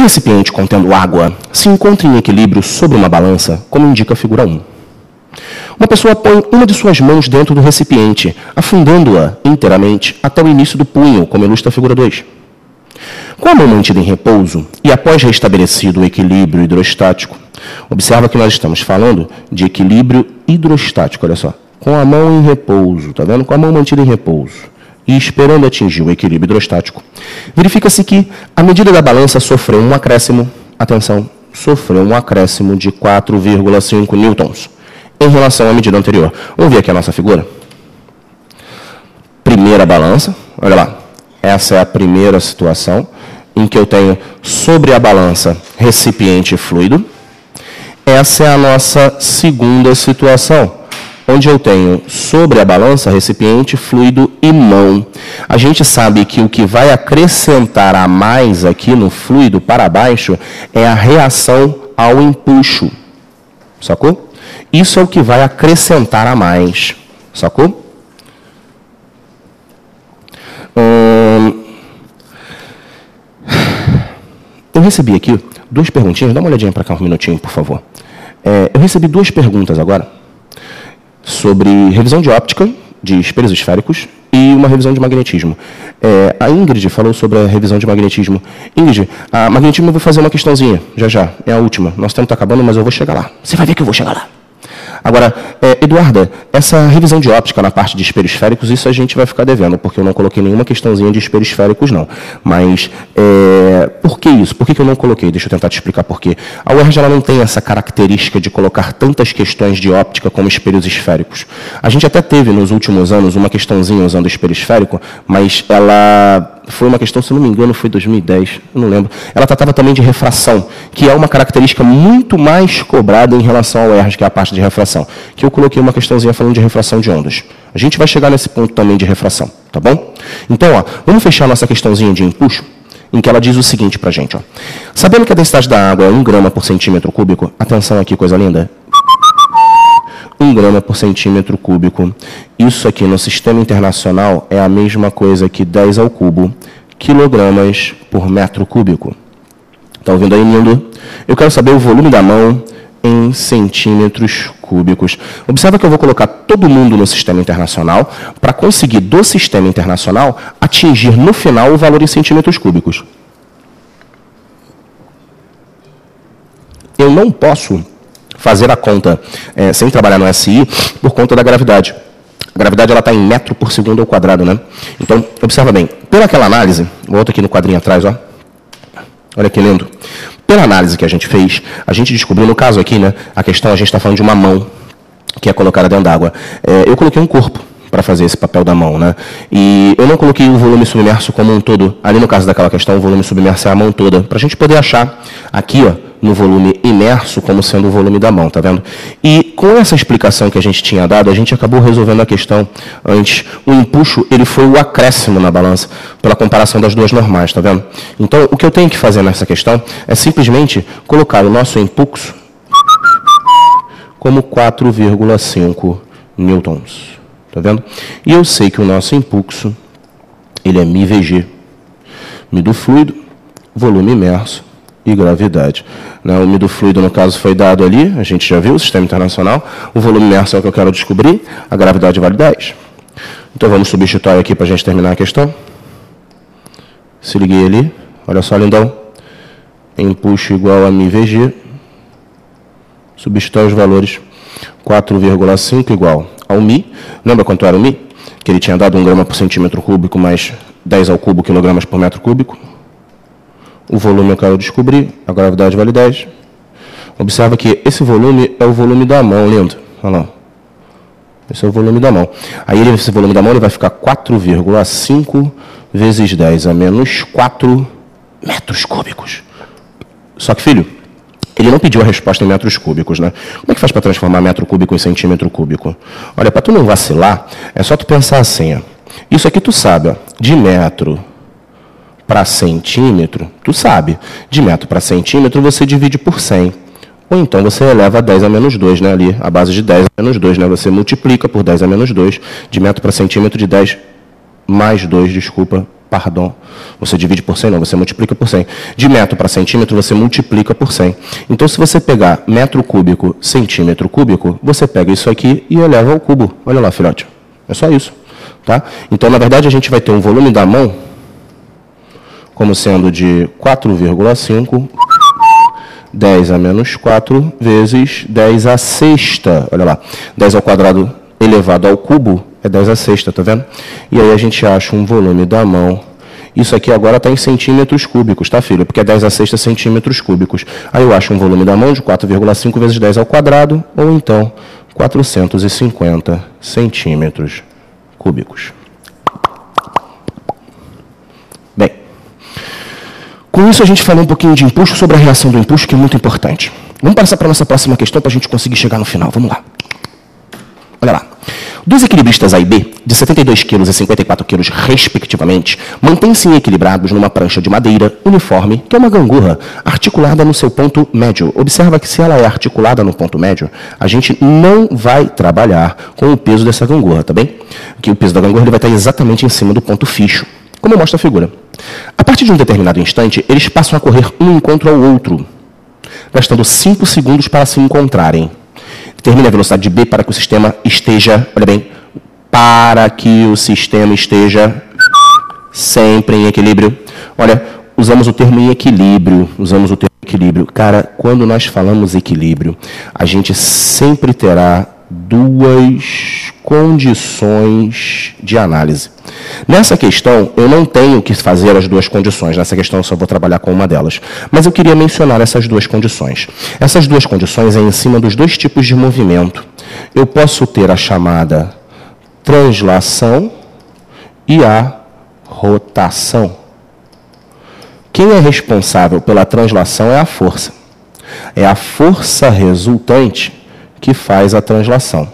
Um recipiente contendo água se encontra em equilíbrio sobre uma balança, como indica a figura 1. Uma pessoa põe uma de suas mãos dentro do recipiente, afundando-a inteiramente até o início do punho, como ilustra a figura 2. Com a mão mantida em repouso e após restabelecido o equilíbrio hidrostático, observa que nós estamos falando de equilíbrio hidrostático, olha só. Com a mão em repouso, tá vendo? Com a mão mantida em repouso e esperando atingir o equilíbrio hidrostático, verifica-se que a medida da balança sofreu um acréscimo, atenção, sofreu um acréscimo de 4,5 newtons em relação à medida anterior. Vamos ver aqui a nossa figura? Primeira balança, olha lá. Essa é a primeira situação em que eu tenho sobre a balança recipiente fluido. Essa é a nossa segunda situação, onde eu tenho sobre a balança recipiente fluido e mão. A gente sabe que o que vai acrescentar a mais aqui no fluido para baixo é a reação ao empuxo. Sacou? Isso é o que vai acrescentar a mais. Sacou? Eu recebi aqui 2 perguntinhas. Dá uma olhadinha para cá um minutinho, por favor. Eu recebi 2 perguntas agora sobre revisão de óptica de espelhos esféricos e uma revisão de magnetismo. A Ingrid falou sobre a revisão de magnetismo. Ingrid, a magnetismo eu vou fazer uma questãozinha, já. É a última. Nosso tempo está acabando, mas eu vou chegar lá. Você vai ver que eu vou chegar lá. Agora, Eduarda, essa revisão de óptica na parte de espelhos esféricos, isso a gente vai ficar devendo, porque eu não coloquei nenhuma questãozinha de espelhos esféricos, não. Mas, por que isso? Por que eu não coloquei? Deixa eu tentar te explicar por quê. A UERJ ela não tem essa característica de colocar tantas questões de óptica como espelhos esféricos. A gente até teve, nos últimos anos, uma questãozinha usando espelho esférico, mas ela foi uma questão, se não me engano, foi 2010, eu não lembro. Ela tratava também de refração, que é uma característica muito mais cobrada em relação ao UERJ, que é a parte de refração. Que eu coloquei uma questãozinha falando de refração de ondas. A gente vai chegar nesse ponto também de refração, tá bom? Então, vamos fechar nossa questãozinha de empuxo, em que ela diz o seguinte pra gente, Sabendo que a densidade da água é 1 grama por centímetro cúbico, atenção aqui, coisa linda, 1 grama por centímetro cúbico. Isso aqui no sistema internacional é a mesma coisa que 10 ao cubo, quilogramas por metro cúbico. Está ouvindo aí, lindo? Eu quero saber o volume da mão em centímetros cúbicos. Observa que eu vou colocar todo mundo no sistema internacional para conseguir do sistema internacional atingir no final o valor em centímetros cúbicos. Eu não posso fazer a conta sem trabalhar no SI por conta da gravidade. A gravidade está em metro por segundo ao quadrado, né? Então, observa bem. Pela aquela análise, volto aqui no quadrinho atrás, olha que lindo. Pela análise que a gente fez, a gente descobriu, no caso aqui, né, a questão, a gente está falando de uma mão que é colocada dentro d'água. Eu coloquei um corpo para fazer esse papel da mão, né? E eu não coloquei o volume submerso como um todo. Ali no caso daquela questão, o volume submerso é a mão toda, para a gente poder achar aqui, no volume imerso como sendo o volume da mão, tá vendo? E com essa explicação que a gente tinha dado, a gente acabou resolvendo a questão antes. O empuxo, ele foi o acréscimo na balança, pela comparação das duas normais, tá vendo? Então, o que eu tenho que fazer nessa questão é simplesmente colocar o nosso impulso como 4,5 newtons, tá vendo? E eu sei que o nosso impulso, ele é μVg, μ do fluido, volume imerso, e gravidade. O μ do fluido, no caso, foi dado ali, a gente já viu, o sistema internacional. O volume imerso é o que eu quero descobrir, a gravidade vale 10. Então, vamos substituir aqui para a gente terminar a questão. Se liguei ali, olha só, lindão. Impulso igual a μVg. Substitui os valores. 4,5 igual ao μ. Lembra quanto era o μ? Que ele tinha dado 1 grama por centímetro cúbico mais 10 ao cubo quilogramas por metro cúbico. O volume eu quero descobrir, a gravidade vale 10. Observa que esse volume é o volume da mão, lindo. Olha lá. Esse é o volume da mão. Aí esse volume da mão ele vai ficar 4,5 vezes 10 a menos 4 metros cúbicos. Só que, filho, ele não pediu a resposta em metros cúbicos, né? Como é que faz para transformar metro cúbico em centímetro cúbico? Olha, para tu não vacilar, é só tu pensar assim, Isso aqui tu sabe, de metro para centímetro, tu sabe, de metro para centímetro você divide por 100. Ou então você eleva a 10 a menos 2, né, ali, a base de 10 a menos 2, né, você multiplica por 10 a menos 2, de metro para centímetro, de 10 mais 2, desculpa, Pardon. Você divide por 100? Não, você multiplica por 100. De metro para centímetro, você multiplica por 100. Então, se você pegar metro cúbico, centímetro cúbico, você pega isso aqui e eleva ao cubo. Olha lá, filhote. É só isso. Tá? Então, na verdade, a gente vai ter um volume da mão como sendo de 4,5, 10 a menos 4, vezes 10 à sexta. Olha lá. 10 ao quadrado elevado ao cubo é 10 à sexta, tá vendo? E aí a gente acha um volume da mão. Isso aqui agora está em centímetros cúbicos, tá, filho? Porque é 10 à sexta centímetros cúbicos. Aí eu acho um volume da mão de 4,5 vezes 10 ao quadrado, ou então 450 centímetros cúbicos. Bem, com isso a gente falou um pouquinho de impulso, sobre a reação do impulso, que é muito importante. Vamos passar para a nossa próxima questão para a gente conseguir chegar no final. Vamos lá. Olha lá. Dois equilibristas A e B, de 72 kg e 54 kg, respectivamente, mantêm-se equilibrados numa prancha de madeira uniforme, que é uma gangorra, articulada no seu ponto médio. Observa que se ela é articulada no ponto médio, a gente não vai trabalhar com o peso dessa gangorra, tá bem? Que o peso da gangorra ele vai estar exatamente em cima do ponto fixo, como mostra a figura. A partir de um determinado instante, eles passam a correr um encontro ao outro, gastando 5 segundos para se encontrarem. Determine a velocidade de B para que o sistema esteja, olha bem, para que o sistema esteja sempre em equilíbrio. Olha, usamos o termo em equilíbrio, Cara, quando nós falamos equilíbrio, a gente sempre terá duas condições de análise. Nessa questão, eu não tenho que fazer as duas condições. Nessa questão, eu só vou trabalhar com uma delas. Mas eu queria mencionar essas duas condições. Essas duas condições é em cima dos dois tipos de movimento. Eu posso ter a chamada translação e a rotação. Quem é responsável pela translação é a força. É a força resultante que faz a translação.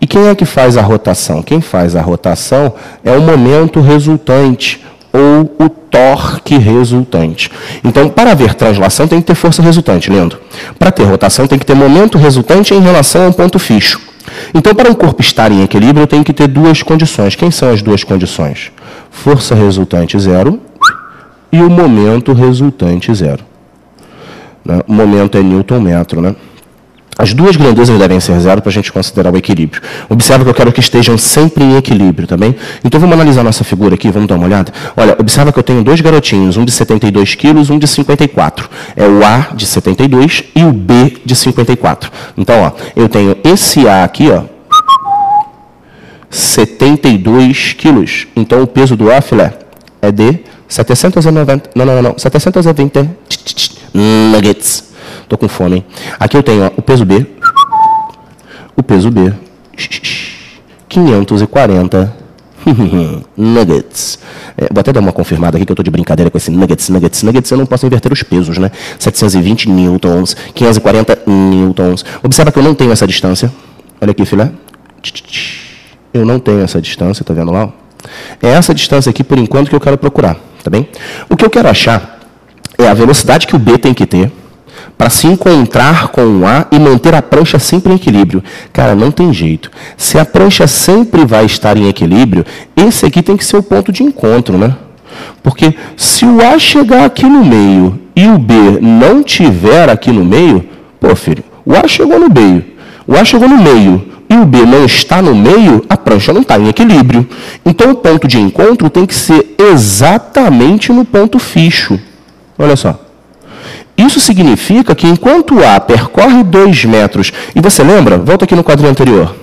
E quem é que faz a rotação? Quem faz a rotação é o momento resultante, ou o torque resultante. Então, para haver translação, tem que ter força resultante, lindo. Para ter rotação, tem que ter momento resultante em relação a um ponto fixo. Então, para o corpo estar em equilíbrio, eu tenho que ter duas condições. Quem são as duas condições? Força resultante zero e o momento resultante zero. O momento é Newton-metro, né? As duas grandezas devem ser zero para a gente considerar o equilíbrio. Observa que eu quero que estejam sempre em equilíbrio, tá bem? Então, vamos analisar a nossa figura aqui, vamos dar uma olhada? Olha, observa que eu tenho dois garotinhos, um de 72 quilos, um de 54. É o A de 72 e o B de 54. Então, ó, eu tenho esse A aqui, ó, 72 quilos. Então, o peso do A, filé, é de 790... Não. 720 nuggets. Estou com fome, hein? Aqui eu tenho ó, o peso B. O peso B. 540 nuggets. Vou até dar uma confirmada aqui, que eu estou de brincadeira com esse nuggets. Eu não posso inverter os pesos, né? 720 newtons, 540 newtons. Observa que eu não tenho essa distância. Olha aqui, filé. Eu não tenho essa distância, tá vendo lá? É essa distância aqui, por enquanto, que eu quero procurar, tá bem? O que eu quero achar é a velocidade que o B tem que ter para se encontrar com o A e manter a prancha sempre em equilíbrio. Cara, não tem jeito. Se a prancha sempre vai estar em equilíbrio, esse aqui tem que ser o ponto de encontro, né? Porque se o A chegar aqui no meio e o B não tiver aqui no meio, pô, filho, o A chegou no meio, e o B não está no meio, a prancha não está em equilíbrio. Então, o ponto de encontro tem que ser exatamente no ponto fixo. Olha só. Isso significa que enquanto o A percorre 2 metros, e você lembra? Volta aqui no quadrinho anterior.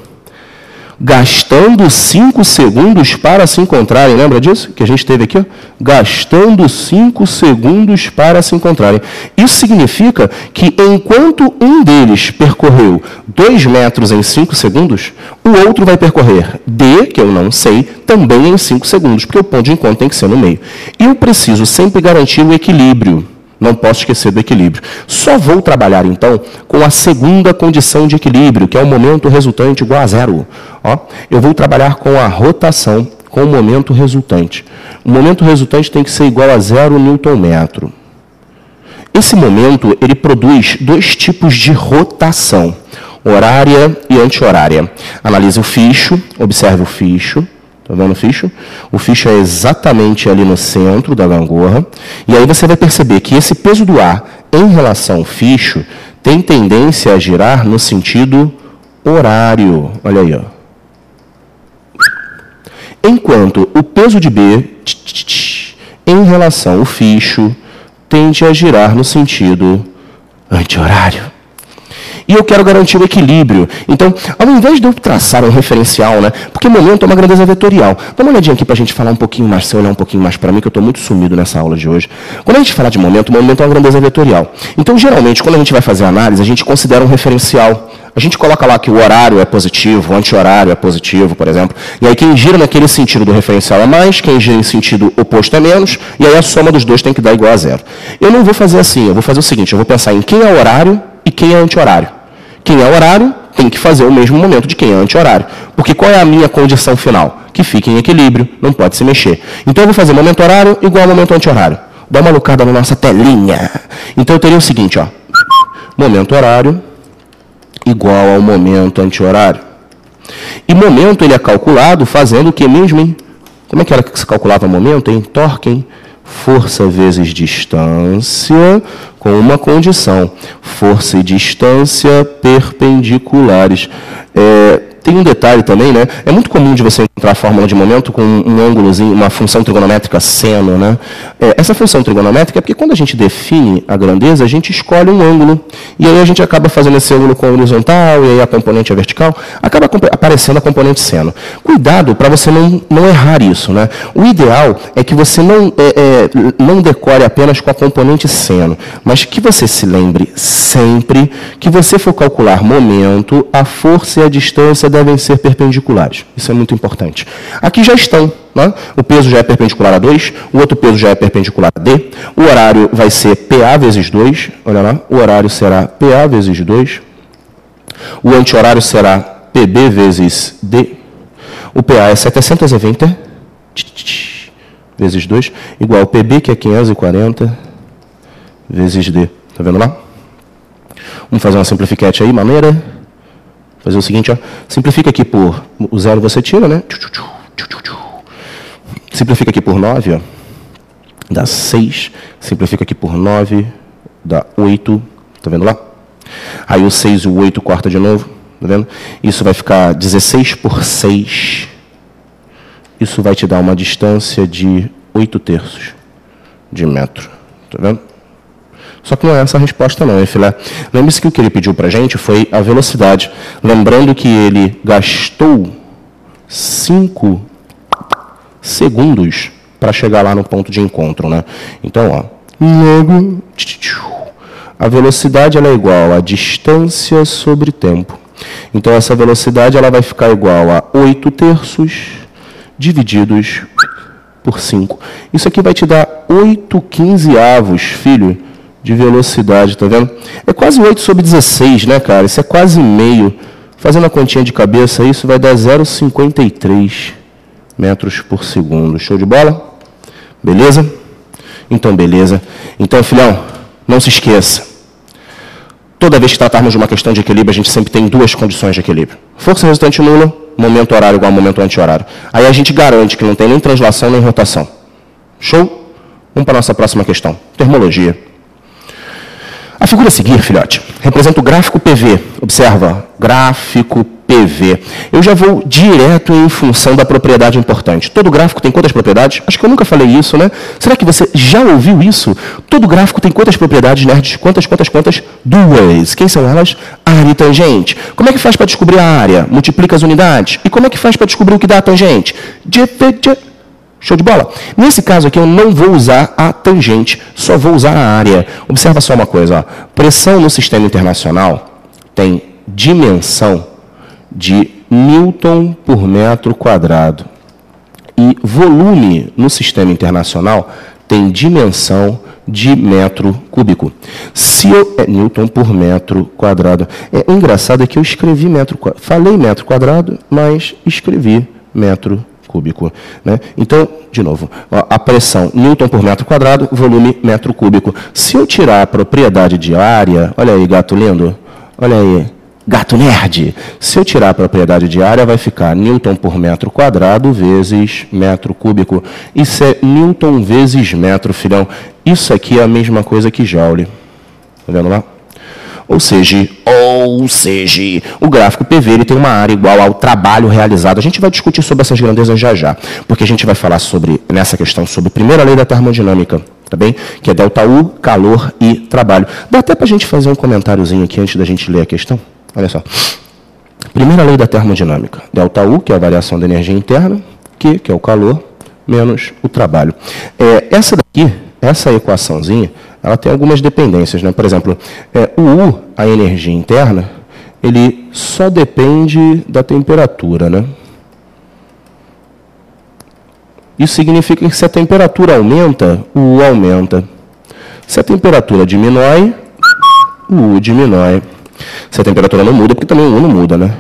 Gastando 5 segundos para se encontrarem. Lembra disso? Que a gente teve aqui? Ó? Gastando 5 segundos para se encontrarem. Isso significa que enquanto um deles percorreu 2 metros em 5 segundos, o outro vai percorrer D, que eu não sei, também em 5 segundos, porque o ponto de encontro tem que ser no meio. E eu preciso sempre garantir o equilíbrio. Não posso esquecer do equilíbrio. Só vou trabalhar, então, com a segunda condição de equilíbrio, que é o momento resultante igual a zero. Ó, eu vou trabalhar com a rotação, com o momento resultante. O momento resultante tem que ser igual a 0 Newton-metro. Esse momento, ele produz dois tipos de rotação, horária e anti-horária. Analise o ficho, observe o ficho, Tá vendo o ficho? O ficho é exatamente ali no centro da gangorra. E aí você vai perceber que esse peso do ar em relação ao ficho tem tendência a girar no sentido horário. Olha aí, ó. Enquanto o peso de B, em relação ao ficho, tende a girar no sentido anti-horário. E eu quero garantir o equilíbrio. Então, ao invés de eu traçar um referencial, né, porque momento é uma grandeza vetorial. Dá uma olhadinha aqui para a gente falar um pouquinho mais, se olhar um pouquinho mais para mim, que eu estou muito sumido nessa aula de hoje. Quando a gente fala de momento é uma grandeza vetorial. Então, geralmente, quando a gente vai fazer análise, a gente considera um referencial. A gente coloca lá que o horário é positivo, o anti-horário é positivo, por exemplo. E aí quem gira naquele sentido do referencial é mais, quem gira em sentido oposto é menos, e aí a soma dos dois tem que dar igual a zero. Eu não vou fazer assim, eu vou fazer o seguinte, eu vou pensar em quem é horário e quem é anti-horário. Quem é horário tem que fazer o mesmo momento de quem é anti-horário. Porque qual é a minha condição final? Que fique em equilíbrio, não pode se mexer. Então eu vou fazer momento horário igual a momento anti-horário. Dá uma lucada na nossa telinha. Então eu teria o seguinte, ó. Momento horário igual ao momento anti-horário. E momento ele é calculado fazendo o que mesmo, hein? Como é que era que se calculava momento, hein? Torque, hein? Força vezes distância com uma condição. Força e distância perpendiculares. Tem um detalhe também, né? É muito comum de você encontrar a fórmula de momento com um ângulozinho, uma função trigonométrica seno, né? Essa função trigonométrica é porque quando a gente define a grandeza, a gente escolhe um ângulo. E aí a gente acaba fazendo esse ângulo com a horizontal, e aí a componente é vertical, acaba aparecendo a componente seno. Cuidado para você não errar isso, né? O ideal é que você não decore apenas com a componente seno, mas que você se lembre sempre que você for calcular momento, a força e a distância devem ser perpendiculares. Isso é muito importante. Aqui já estão. Né? O peso já é perpendicular a 2, o outro peso já é perpendicular a D, o horário vai ser PA vezes 2, olha lá, o horário será PA vezes 2, o anti-horário será PB vezes D, o PA é 720 vezes 2, igual ao PB, que é 540, vezes D. Está vendo lá? Vamos fazer uma simplificate aí, maneira. Fazer o seguinte, ó, simplifica aqui por... O zero você tira, né? Simplifica aqui por 9, ó, dá 6. Simplifica aqui por 9, dá 8. Está vendo lá? Aí o 6 e o 8 corta de novo. Está vendo? Isso vai ficar 16 por 6. Isso vai te dar uma distância de 8/3 de metro. Está vendo? Só que não é essa a resposta não, hein, filé? Lembre-se que o que ele pediu para a gente foi a velocidade. Lembrando que ele gastou 5 segundos para chegar lá no ponto de encontro, né? Então, ó, logo, a velocidade ela é igual a distância sobre tempo. Então, essa velocidade ela vai ficar igual a 8/3 divididos por 5. Isso aqui vai te dar 8/15, filho, de velocidade, tá vendo? É quase 8 sobre 16, né, cara? Isso é quase meio. Fazendo a continha de cabeça, isso vai dar 0,53 metros por segundo. Show de bola? Beleza? Então, beleza. Então, filhão, não se esqueça. Toda vez que tratarmos de uma questão de equilíbrio, a gente sempre tem duas condições de equilíbrio. Força resultante nula, momento horário igual a momento anti-horário. Aí a gente garante que não tem nem translação nem rotação. Show? Vamos para a nossa próxima questão. Termologia. A figura a seguir, filhote, representa o gráfico PV. Observa, gráfico PV. Eu já vou direto em função da propriedade importante. Todo gráfico tem quantas propriedades? Acho que eu nunca falei isso, né? Será que você já ouviu isso? Todo gráfico tem quantas propriedades, nerds? Quantas? 2. Quem são elas? Área e tangente. Como é que faz para descobrir a área? Multiplica as unidades. E como é que faz para descobrir o que dá a tangente? Show de bola? Nesse caso aqui, eu não vou usar a tangente, só vou usar a área. Observa só uma coisa. Ó. Pressão no sistema internacional tem dimensão de Newton por metro quadrado. E volume no sistema internacional tem dimensão de metro cúbico. Se eu... Newton por metro quadrado. O engraçado é que eu escrevi metro quadrado. Falei metro quadrado, mas escrevi metro cúbico, né? Então, de novo, a pressão Newton por metro quadrado, volume metro cúbico. Se eu tirar a propriedade de área, olha aí, gato lindo, olha aí, Gato nerd. Se eu tirar a propriedade de área, vai ficar Newton por metro quadrado vezes metro cúbico. Isso é Newton vezes metro, filhão. Isso aqui é a mesma coisa que Joule. Tá vendo lá? Ou seja, o gráfico PV ele tem uma área igual ao trabalho realizado. A gente vai discutir sobre essas grandezas já, porque a gente vai falar nessa questão sobre a primeira lei da termodinâmica, tá bem? Que é ΔU, calor e trabalho. Dá até para a gente fazer um comentáriozinho aqui antes da gente ler a questão? Olha só. Primeira lei da termodinâmica. ΔU, que é a variação da energia interna, Q, que é o calor, menos o trabalho. Essa daqui, essa equaçãozinha, ela tem algumas dependências, né? Por exemplo, o U, a energia interna, ele só depende da temperatura, né? Isso significa que se a temperatura aumenta, o U aumenta. Se a temperatura diminui, o U diminui. Se a temperatura não muda, porque também o U não muda, né?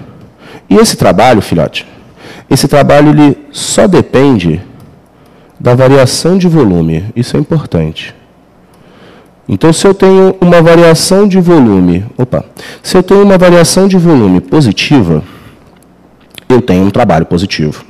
E esse trabalho, filhote, esse trabalho ele só depende da variação de volume. Isso é importante. Então, se eu tenho uma variação de volume, positiva, eu tenho um trabalho positivo.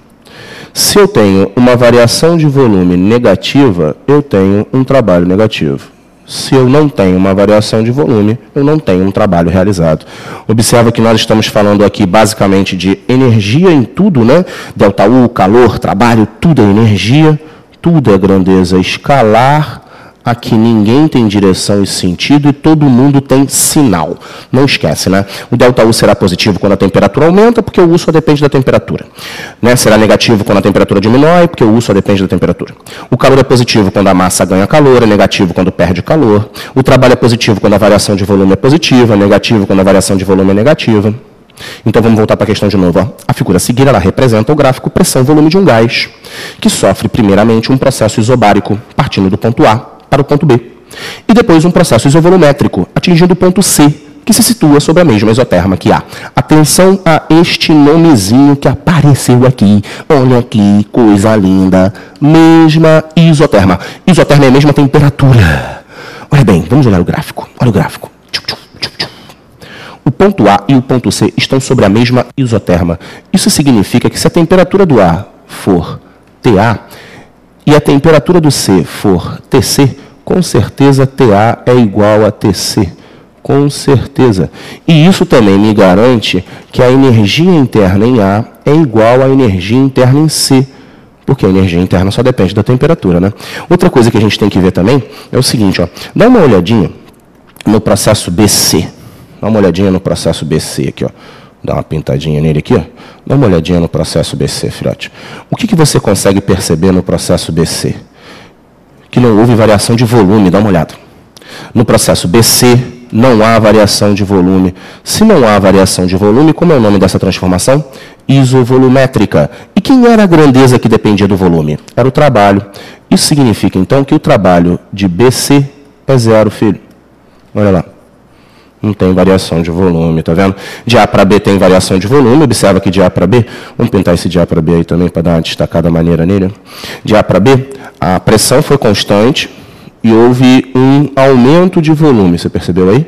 Se eu tenho uma variação de volume negativa, eu tenho um trabalho negativo. Se eu não tenho uma variação de volume, eu não tenho um trabalho realizado. Observa que nós estamos falando aqui basicamente de energia em tudo, né? ΔU, calor, trabalho, tudo é energia, tudo é grandeza escalar. Aqui ninguém tem direção e sentido e todo mundo tem sinal. Não esquece, né? O ΔU será positivo quando a temperatura aumenta, porque o U só depende da temperatura. Né? Será negativo quando a temperatura diminui, porque o U só depende da temperatura. O calor é positivo quando a massa ganha calor, é negativo quando perde calor. O trabalho é positivo quando a variação de volume é positiva, é negativo quando a variação de volume é negativa. Então vamos voltar para a questão de novo. Ó. A figura a seguir ela representa o gráfico pressão-volume de um gás, que sofre primeiramente um processo isobárico, partindo do ponto A para o ponto B. E depois um processo isovolumétrico, atingindo o ponto C, que se situa sobre a mesma isoterma que A. Atenção a este nomezinho que apareceu aqui. Olha que coisa linda. Mesma isoterma. Isoterma é a mesma temperatura. Olha bem, vamos olhar o gráfico. Olha o gráfico. O ponto A e o ponto C estão sobre a mesma isoterma. Isso significa que se a temperatura do A for TA, e a temperatura do C for TC, com certeza TA é igual a TC. Com certeza. E isso também me garante que a energia interna em A é igual à energia interna em C. Porque a energia interna só depende da temperatura, né? Outra coisa que a gente tem que ver também é o seguinte, ó. Dá uma olhadinha no processo BC. Dá uma olhadinha no processo BC aqui, ó. Dá uma pintadinha nele aqui, ó. Dá uma olhadinha no processo BC, filhote. O que você consegue perceber no processo BC? Que não houve variação de volume, dá uma olhada. No processo BC, não há variação de volume. Se não há variação de volume, como é o nome dessa transformação? Isovolumétrica. E quem era a grandeza que dependia do volume? Era o trabalho. Isso significa, então, que o trabalho de BC é zero, filho. Olha lá. Não tem variação de volume, tá vendo? De A para B tem variação de volume, observa que de A para B, vamos pintar esse de A para B aí também, para dar uma destacada maneira nele. De A para B, a pressão foi constante e houve um aumento de volume, você percebeu aí?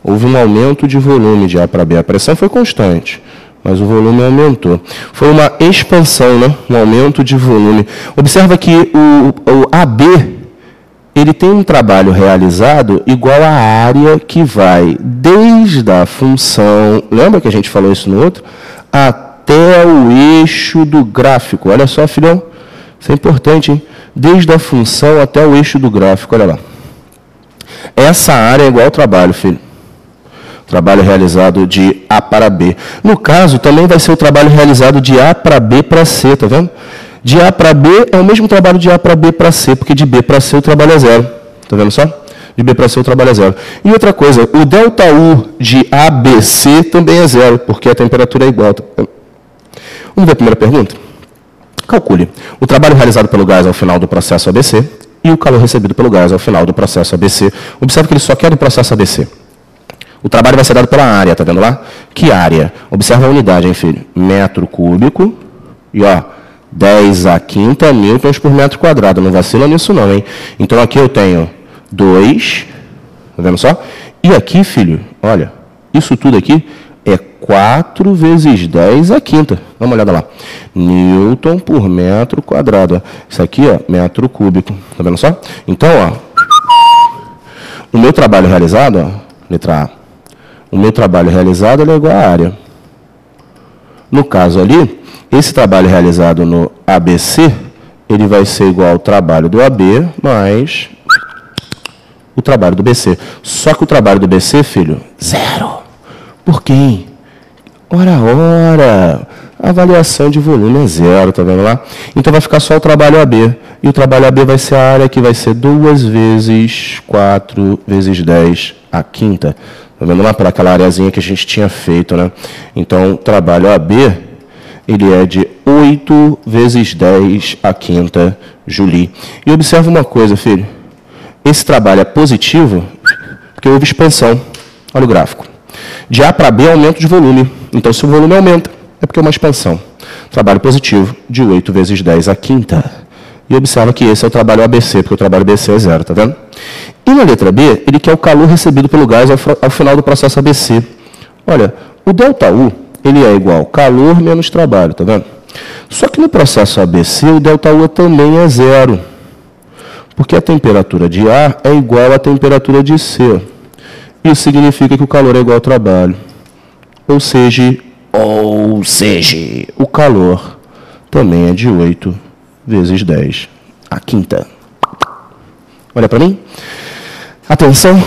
Houve um aumento de volume de A para B, a pressão foi constante, mas o volume aumentou. Foi uma expansão, né? Um aumento de volume. Observa que o AB, ele tem um trabalho realizado igual à área que vai desde a função, lembra que a gente falou isso no outro? Até o eixo do gráfico. Olha só, filhão, isso é importante, hein? Desde a função até o eixo do gráfico, olha lá. Essa área é igual ao trabalho, filho. Trabalho realizado de A para B. No caso, também vai ser o trabalho realizado de A para B para C, tá vendo? De A para B é o mesmo trabalho de A para B para C, porque de B para C o trabalho é zero. Está vendo só? De B para C o trabalho é zero. E outra coisa, o ΔU de ABC também é zero, porque a temperatura é igual. Vamos ver a primeira pergunta? Calcule o trabalho realizado pelo gás ao final do processo ABC e o calor recebido pelo gás ao final do processo ABC. Observe que ele só quer do processo ABC. O trabalho vai ser dado pela área, tá vendo lá? Que área? Observa a unidade, hein, filho? Metro cúbico e, ó, 10 a quinta newtons por metro quadrado. Não vacila nisso não, hein? Então aqui eu tenho 2, tá vendo só? E aqui, filho, olha, isso tudo aqui é 4 vezes 10 à quinta. Dá uma olhada lá. Newton por metro quadrado. Isso aqui é metro cúbico. Tá vendo só? Então, ó, o meu trabalho realizado, ó, letra A, o meu trabalho realizado é igual à área. No caso ali, esse trabalho realizado no ABC, ele vai ser igual ao trabalho do AB mais o trabalho do BC. Só que o trabalho do BC, filho, 0. Por quem? Ora. A avaliação de volume é 0, tá vendo lá? Então vai ficar só o trabalho AB. E o trabalho AB vai ser a área que vai ser 2 vezes 4 vezes 10 à quinta. Tá vendo lá? Para aquela areazinha que a gente tinha feito, né? Então, o trabalho AB, ele é de 8 vezes 10 à quinta joule. E observa uma coisa, filho. Esse trabalho é positivo porque houve expansão. Olha o gráfico. De A para B, aumento de volume. Então, se o volume aumenta, é porque é uma expansão. Trabalho positivo de 8 vezes 10 à quinta. E observa que esse é o trabalho ABC, porque o trabalho ABC é 0, tá vendo? E na letra B, ele quer o calor recebido pelo gás ao final do processo ABC. Olha, o ΔU, ele é igual calor menos trabalho, tá vendo? Só que no processo ABC, o ΔU também é 0. Porque a temperatura de A é igual à temperatura de C. Isso significa que o calor é igual ao trabalho. Ou seja, o calor também é de 8 vezes 10 à quinta. Olha para mim. Atenção,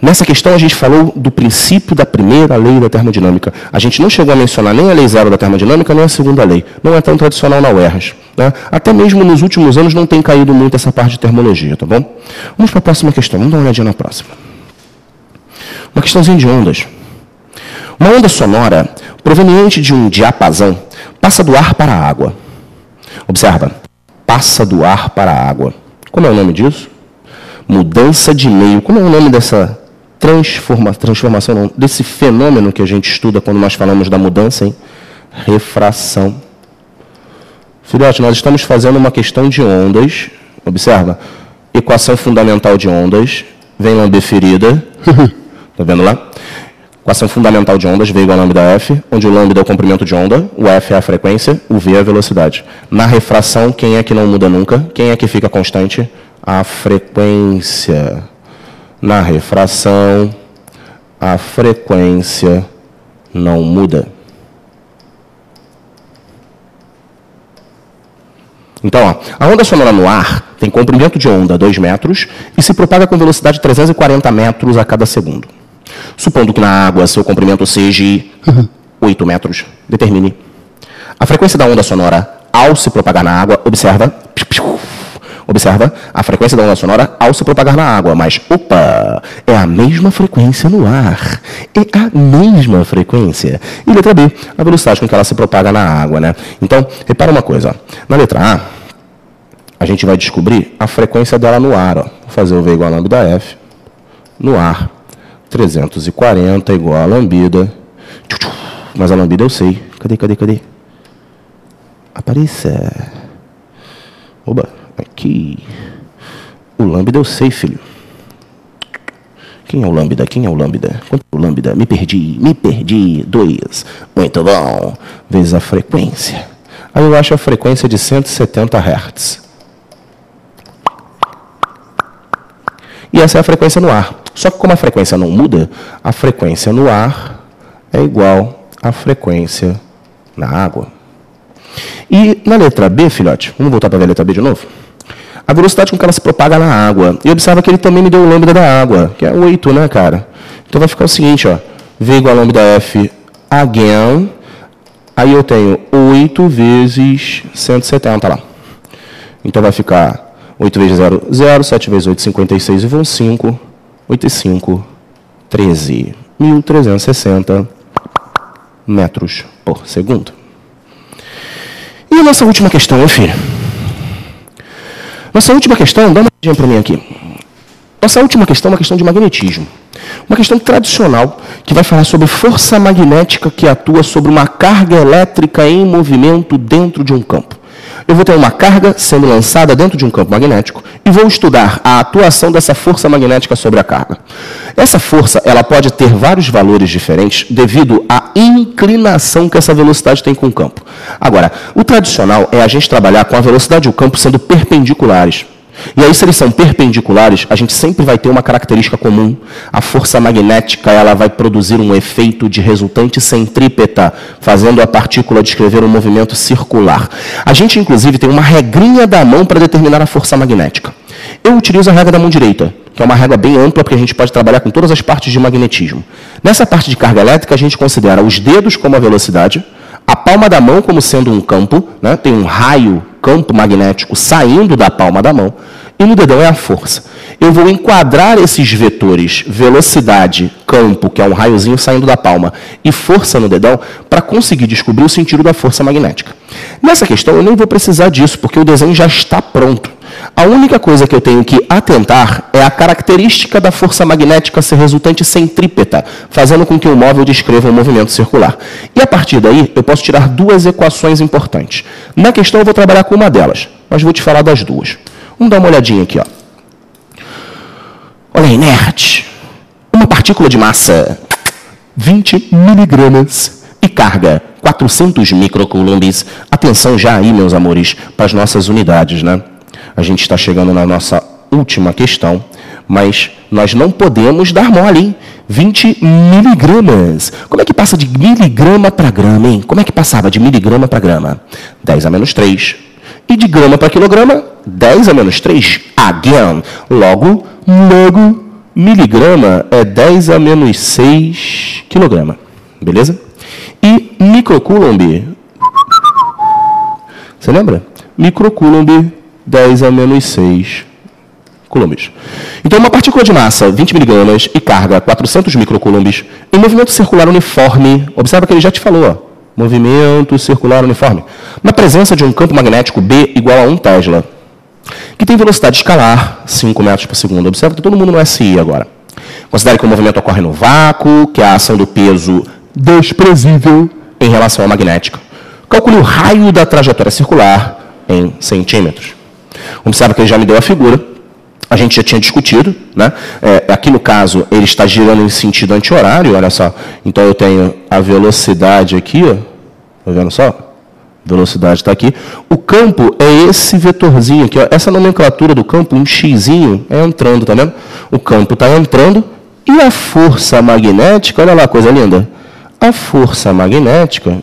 nessa questão a gente falou do princípio da primeira lei da termodinâmica. A gente não chegou a mencionar nem a lei 0 da termodinâmica, nem a segunda lei. Não é tão tradicional na UERJ. Né? Até mesmo nos últimos anos não tem caído muito essa parte de termologia, tá bom? Vamos para a próxima questão. Vamos dar uma olhadinha na próxima. Uma questãozinha de ondas. Uma onda sonora proveniente de um diapasão passa do ar para a água. Observa, passa do ar para a água. Como é o nome disso? Mudança de meio. Como é o nome dessa transformação, não, desse fenômeno que a gente estuda quando nós falamos da mudança, hein? Refração. Filhote, nós estamos fazendo uma questão de ondas. Observa, equação fundamental de ondas. Vem lamber ferida. Está vendo lá? Equação fundamental de ondas, V igual a lambda F, onde o lambda é o comprimento de onda, o F é a frequência, o V é a velocidade. Na refração, quem é que não muda nunca? Quem é que fica constante? A frequência. Na refração, a frequência não muda. Então, ó, a onda sonora no ar tem comprimento de onda 2 metros e se propaga com velocidade de 340 metros a cada segundo. Supondo que na água seu comprimento seja 8 metros, determine a frequência da onda sonora ao se propagar na água. Observa, a frequência da onda sonora ao se propagar na água. Mas, opa, é a mesma frequência no ar. É a mesma frequência. E letra B, a velocidade com que ela se propaga na água, né? Então, repara uma coisa. Na letra A, a gente vai descobrir a frequência dela no ar. Ó. Vou fazer o V igual a lambda F. No ar, 340 igual a lambida. Mas a lambida eu sei. Cadê? Apareça. Oba, aqui. O lambda eu sei, filho. Quem é o lambda? Quanto é o lambda? Me perdi. 2. Muito bom. Vezes a frequência. Aí eu acho a frequência de 170 Hz. E essa é a frequência no ar. Só que como a frequência não muda, a frequência no ar é igual à frequência na água. E na letra B, filhote, vamos voltar para ver a letra B de novo? A velocidade com que ela se propaga na água. E observa que ele também me deu o lambda da água, que é 8, né, cara? Então vai ficar o seguinte, ó. V igual a lambda F again. Aí eu tenho 8 vezes 170 lá. Então vai ficar 8 vezes 0, 0. 7 vezes 8, 56. E vão 5. 8 e 5, 13. 1.360 metros por segundo. E a nossa última questão, meu filho? Nossa última questão, dá uma olhadinha para mim aqui. Nossa última questão é uma questão de magnetismo. Uma questão tradicional que vai falar sobre força magnética que atua sobre uma carga elétrica em movimento dentro de um campo. Eu vou ter uma carga sendo lançada dentro de um campo magnético e vou estudar a atuação dessa força magnética sobre a carga. Essa força ela pode ter vários valores diferentes devido à inclinação que essa velocidade tem com o campo. Agora, o tradicional é a gente trabalhar com a velocidade e o campo sendo perpendiculares. E aí, se eles são perpendiculares, a gente sempre vai ter uma característica comum. A força magnética ela vai produzir um efeito de resultante centrípeta, fazendo a partícula descrever um movimento circular. A gente, inclusive, tem uma regrinha da mão para determinar a força magnética. Eu utilizo a regra da mão direita, que é uma regra bem ampla, porque a gente pode trabalhar com todas as partes de magnetismo. Nessa parte de carga elétrica, a gente considera os dedos como a velocidade, a palma da mão como sendo um campo, né? Tem um raio, campo magnético saindo da palma da mão, e no dedão é a força. Eu vou enquadrar esses vetores, velocidade, campo, que é um raiozinho saindo da palma, e força no dedão, para conseguir descobrir o sentido da força magnética. Nessa questão, eu nem vou precisar disso, porque o desenho já está pronto. A única coisa que eu tenho que atentar é a característica da força magnética ser resultante centrípeta, fazendo com que o móvel descreva um movimento circular. E a partir daí, eu posso tirar duas equações importantes. Na questão, eu vou trabalhar com uma delas, mas vou te falar das duas. Vamos dar uma olhadinha aqui, ó. Olha aí, nerd. Uma partícula de massa 20 miligramas e carga 400 microcoulombs. Atenção já aí, meus amores, para as nossas unidades, né? A gente está chegando na nossa última questão, mas nós não podemos dar mole, hein? 20 miligramas. Como é que passa de miligrama para grama, hein? Como é que passava de miligrama para grama? 10 a menos 3. E de grama para quilograma? 10 a menos 3. Again. Logo, miligrama é 10 a menos 6 quilograma. Beleza? E microcoulomb. Você lembra? Microcoulomb 10 a menos 6 coulombs. Então, uma partícula de massa, 20 miligramas, e carga 400 microcoulombs, em movimento circular uniforme, observa que ele já te falou, ó, movimento circular uniforme, na presença de um campo magnético B igual a 1 Tesla, que tem velocidade escalar, 5 metros por segundo. Observa que todo mundo no SI agora. Considere que o movimento ocorre no vácuo, que a ação do peso desprezível em relação à magnética. Calcule o raio da trajetória circular em centímetros. Observa que ele já me deu a figura, a gente já tinha discutido, né? Aqui no caso, ele está girando em sentido anti-horário, olha só. Então eu tenho a velocidade aqui, ó. Tá vendo só? Velocidade está aqui. O campo é esse vetorzinho aqui, ó. Essa nomenclatura do campo, um xzinho, é entrando, tá vendo? O campo está entrando e a força magnética, olha lá, coisa linda. A força magnética,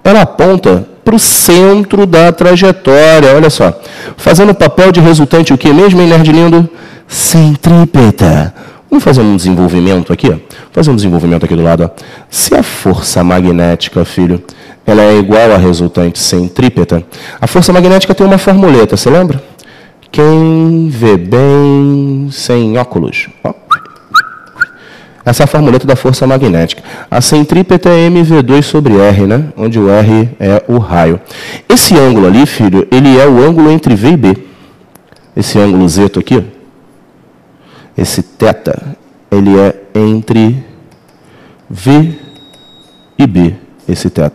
ela aponta para o centro da trajetória, olha só. Fazendo o papel de resultante o que mesmo, hein, nerd lindo? Centrípeta. Vamos fazer um desenvolvimento aqui? Ó. Fazer um desenvolvimento aqui do lado. Ó. Se a força magnética, filho, ela é igual a resultante centrípeta, a força magnética tem uma formuleta, você lembra? Quem vê bem sem óculos? Ó. Essa é a formuleta da força magnética. A centrípeta é mv2 sobre R, né? Onde o R é o raio. Esse ângulo ali, filho, ele é o ângulo entre V e B. Esse ângulo zeta aqui, esse θ, ele é entre V e B, esse θ.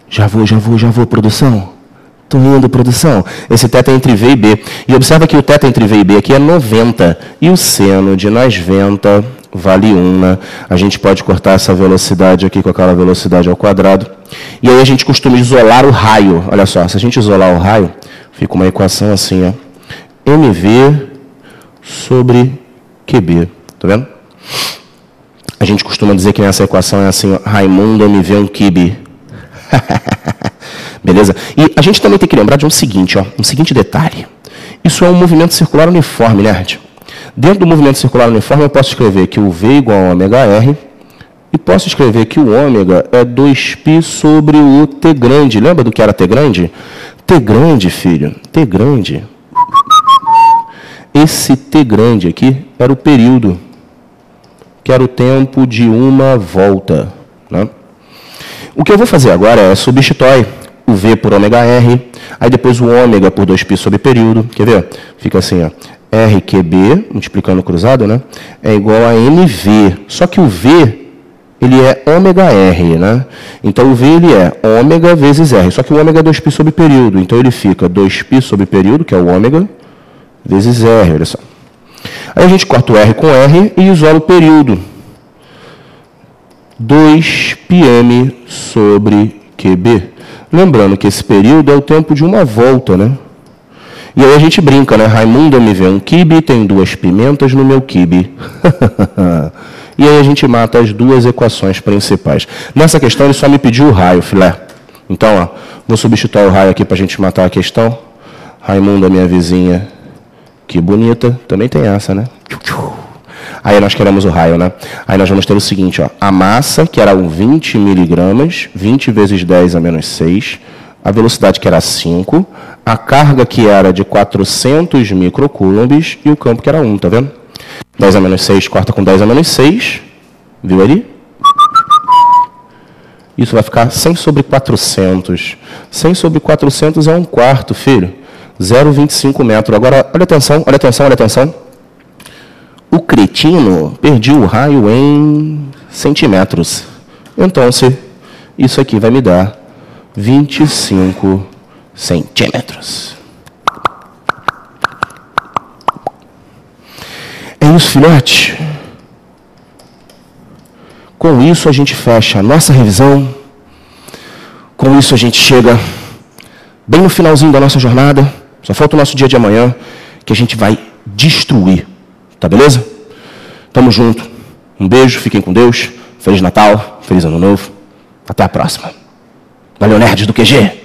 Já vou, produção. Estou indo, produção. Esse θ é entre V e B. E observa que o θ entre V e B aqui é 90. E o seno de 90 vale 1, né? A gente pode cortar essa velocidade aqui com aquela velocidade ao quadrado. E aí a gente costuma isolar o raio. Olha só, se a gente isolar o raio, fica uma equação assim, ó. MV sobre QB. Tá vendo? A gente costuma dizer que nessa equação é assim, ó, Raimundo MV um QB. Beleza? E a gente também tem que lembrar de um seguinte detalhe. Isso é um movimento circular uniforme, nerd. Dentro do movimento circular uniforme, eu posso escrever que o V é igual a ômega-R e posso escrever que o ômega é 2π sobre o T grande. Lembra do que era T grande? T grande, filho, T grande. Esse T grande aqui era o período, que era o tempo de uma volta. Né? O que eu vou fazer agora é substituir o V por ômega-R, aí depois o ômega por 2π sobre período. Quer ver? Fica assim, ó. RQB, multiplicando cruzado, né? É igual a MV. Só que o V, ele é ômega R, né? Então o V ele é ômega vezes R, só que o ômega é 2π sobre período, então ele fica 2π sobre período, que é o ômega, vezes R, olha só. Aí a gente corta o R com R e isola o período. 2πm sobre QB. Lembrando que esse período é o tempo de uma volta, né? E aí a gente brinca, né? Raimundo me vê um quibe, tem 2 pimentas no meu quibe. E aí a gente mata as duas equações principais. Nessa questão ele só me pediu o raio, filé. Então, ó, vou substituir o raio aqui para a gente matar a questão. Raimundo, a minha vizinha, que bonita. Também tem essa, né? Aí nós queremos o raio, né? Aí nós vamos ter o seguinte, ó. A massa, que era 20 miligramas, 20 vezes 10 a menos 6. A velocidade, que era 5. A carga, que era de 400 microcoulombs. E o campo, que era 1, tá vendo? 10 a menos 6 corta com 10 a menos 6. Viu ali? Isso vai ficar 100 sobre 400. 100 sobre 400 é 1/4, filho. 0,25 metros. Agora, olha atenção, olha atenção, olha atenção. O cretino perdeu o raio em centímetros. Então, isso aqui vai me dar 25 centímetros. É isso, filhote. Com isso, a gente fecha a nossa revisão. Com isso, a gente chega bem no finalzinho da nossa jornada. Só falta o nosso dia de amanhã, que a gente vai destruir. Tá beleza? Tamo junto. Um beijo, fiquem com Deus. Feliz Natal, feliz Ano Novo. Até a próxima. Valeu, nerds do QG!